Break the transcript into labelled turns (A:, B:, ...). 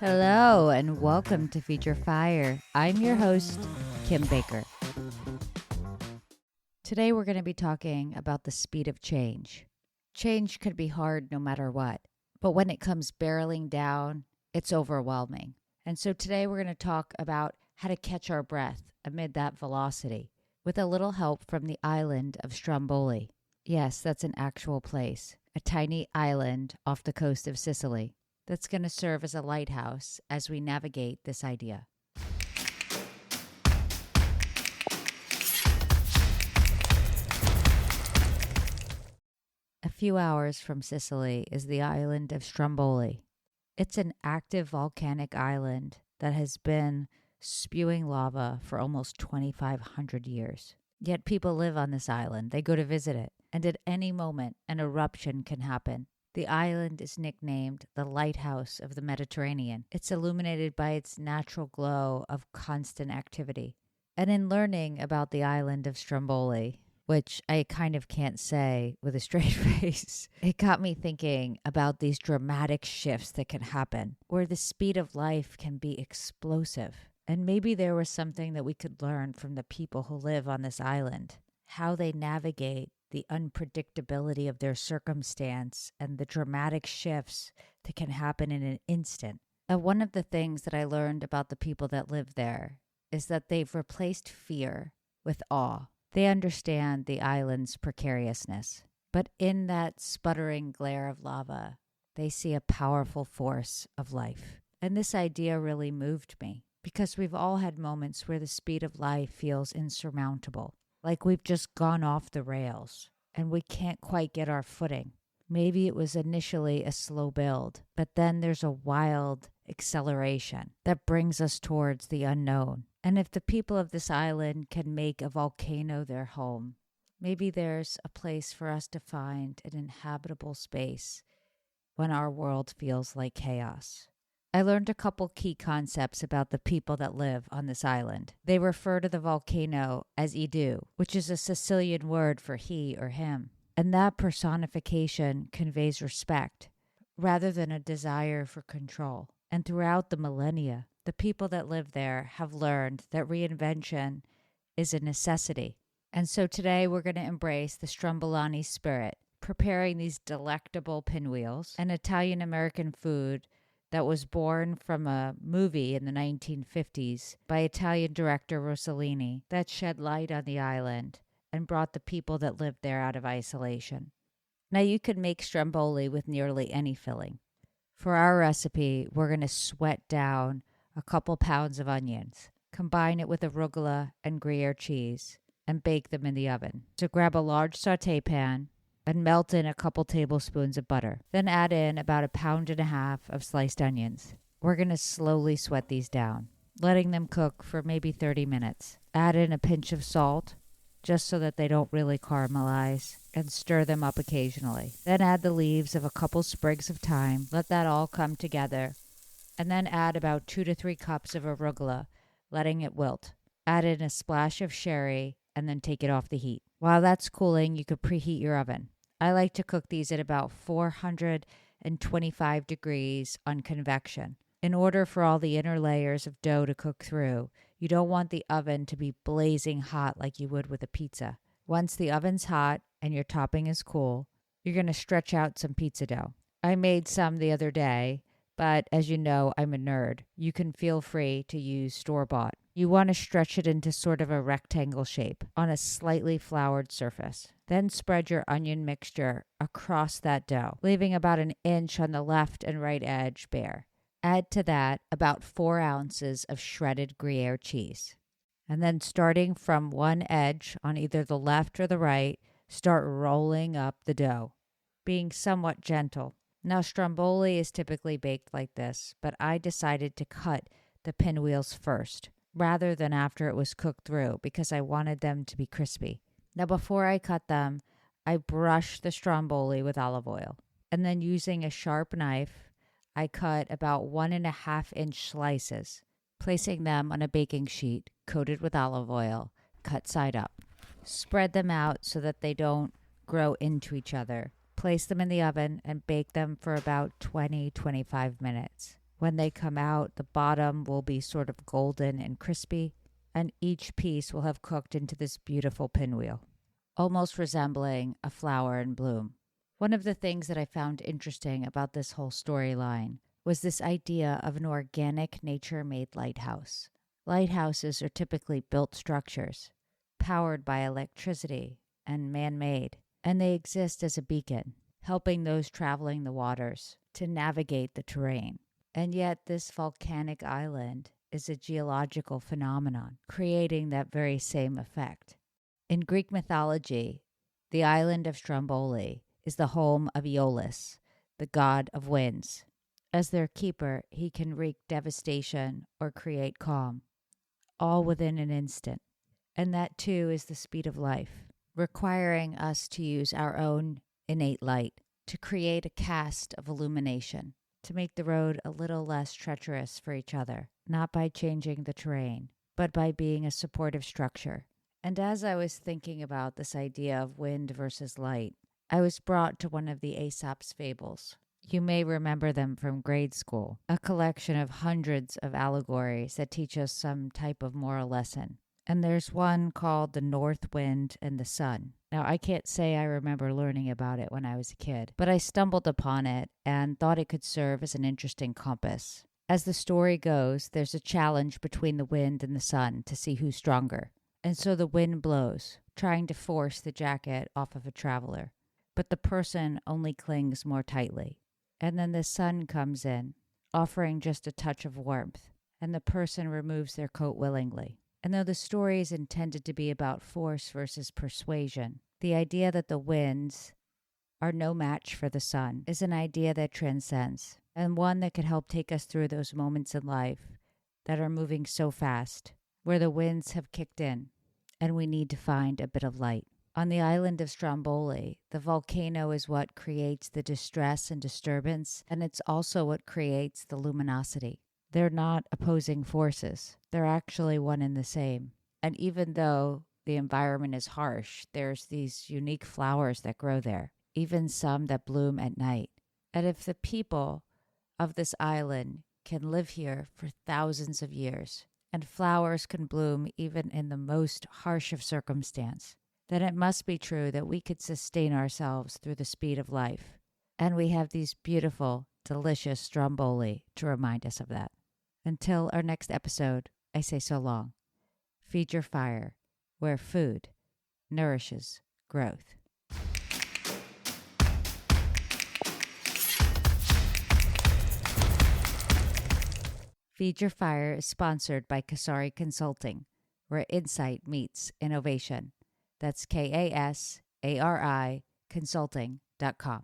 A: Hello and welcome to Feature Fire. I'm your host, Kim Baker. Today we're going to be talking about the speed of change. Change can be hard no matter what, but when it comes barreling down, it's overwhelming. And so today we're going to talk about how to catch our breath amid that velocity with a little help from the island of Stromboli. Yes, that's an actual place, a tiny island off the coast of Sicily that's going to serve as a lighthouse as we navigate this idea. A few hours from Sicily is the island of Stromboli. It's an active volcanic island that has been spewing lava for almost 2,500 years. Yet people live on this island. They go to visit it. And at any moment, an eruption can happen. The island is nicknamed the Lighthouse of the Mediterranean. It's illuminated by its natural glow of constant activity. And in learning about the island of Stromboli, which I kind of can't say with a straight face, it got me thinking about these dramatic shifts that can happen, where the speed of life can be explosive. And maybe there was something that we could learn from the people who live on this island, how they navigate the unpredictability of their circumstance and the dramatic shifts that can happen in an instant. And one of the things that I learned about the people that live there is that they've replaced fear with awe. They understand the island's precariousness, but in that sputtering glare of lava, they see a powerful force of life. And this idea really moved me because we've all had moments where the speed of life feels insurmountable, like we've just gone off the rails and we can't quite get our footing. Maybe it was initially a slow build, but then there's a wild acceleration that brings us towards the unknown. And if the people of this island can make a volcano their home, maybe there's a place for us to find an inhabitable space when our world feels like chaos. I learned a couple key concepts about the people that live on this island. They refer to the volcano as Idu, which is a Sicilian word for he or him. And that personification conveys respect rather than a desire for control. And throughout the millennia, the people that live there have learned that reinvention is a necessity. And so today we're going to embrace the Strombolani spirit, preparing these delectable pinwheels, an Italian-American food that was born from a movie in the 1950s by Italian director Rossellini that shed light on the island and brought the people that lived there out of isolation. Now you can make Stromboli with nearly any filling. For our recipe, we're going to sweat down a couple pounds of onions, combine it with arugula and Gruyere cheese, and bake them in the oven. So grab a large sauté pan and melt in a couple tablespoons of butter. Then add in about 1.5 pounds of sliced onions. We're going to slowly sweat these down, letting them cook for maybe 30 minutes. Add in a pinch of salt, just so that they don't really caramelize, and stir them up occasionally. Then add the leaves of a couple sprigs of thyme. Let that all come together. And then add about 2 to 3 cups of arugula, letting it wilt. Add in a splash of sherry, and then take it off the heat. While that's cooling, you could preheat your oven. I like to cook these at about 425 degrees on convection. In order for all the inner layers of dough to cook through, you don't want the oven to be blazing hot like you would with a pizza. Once the oven's hot and your topping is cool, you're going to stretch out some pizza dough. I made some the other day, but as you know, I'm a nerd. You can feel free to use store-bought. You want to stretch it into sort of a rectangle shape on a slightly floured surface. Then spread your onion mixture across that dough, leaving about 1 inch on the left and right edge bare. Add to that about 4 ounces of shredded Gruyere cheese. And then starting from one edge on either the left or the right, start rolling up the dough, being somewhat gentle. Now, Stromboli is typically baked like this, but I decided to cut the pinwheels first, rather than after it was cooked through, because I wanted them to be crispy. Now, before I cut them, I brushed the Stromboli with olive oil. And then using a sharp knife, I cut about 1.5-inch slices, placing them on a baking sheet coated with olive oil, cut side up. Spread them out so that they don't grow into each other. Place them in the oven and bake them for about 20-25 minutes. When they come out, the bottom will be sort of golden and crispy, and each piece will have cooked into this beautiful pinwheel, almost resembling a flower in bloom. One of the things that I found interesting about this whole storyline was this idea of an organic, nature-made lighthouse. Lighthouses are typically built structures, powered by electricity and man-made, and they exist as a beacon, helping those traveling the waters to navigate the terrain. And yet this volcanic island is a geological phenomenon, creating that very same effect. In Greek mythology, the island of Stromboli is the home of Aeolus, the god of winds. As their keeper, he can wreak devastation or create calm, all within an instant. And that too is the speed of life, requiring us to use our own innate light to create a cast of illumination, to make the road a little less treacherous for each other, not by changing the terrain, but by being a supportive structure. And as I was thinking about this idea of wind versus light, I was brought to one of the Aesop's fables. You may remember them from grade school, a collection of hundreds of allegories that teach us some type of moral lesson. And there's one called The North Wind and the Sun. Now, I can't say I remember learning about it when I was a kid, but I stumbled upon it and thought it could serve as an interesting compass. As the story goes, there's a challenge between the wind and the sun to see who's stronger. And so the wind blows, trying to force the jacket off of a traveler. But the person only clings more tightly. And then the sun comes in, offering just a touch of warmth, and the person removes their coat willingly. And though the story is intended to be about force versus persuasion, the idea that the winds are no match for the sun is an idea that transcends, and one that could help take us through those moments in life that are moving so fast, where the winds have kicked in, and we need to find a bit of light. On the island of Stromboli, the volcano is what creates the distress and disturbance, and it's also what creates the luminosity. They're not opposing forces. They're actually one and the same. And even though the environment is harsh, there's these unique flowers that grow there, even some that bloom at night. And if the people of this island can live here for thousands of years, and flowers can bloom even in the most harsh of circumstance, then it must be true that we could sustain ourselves through the speed of life. And we have these beautiful, delicious Stromboli to remind us of that. Until our next episode, I say so long. Feed your fire, where food nourishes growth. Feed Your Fire is sponsored by Kasari Consulting, where insight meets innovation. That's KASARI Consulting.com.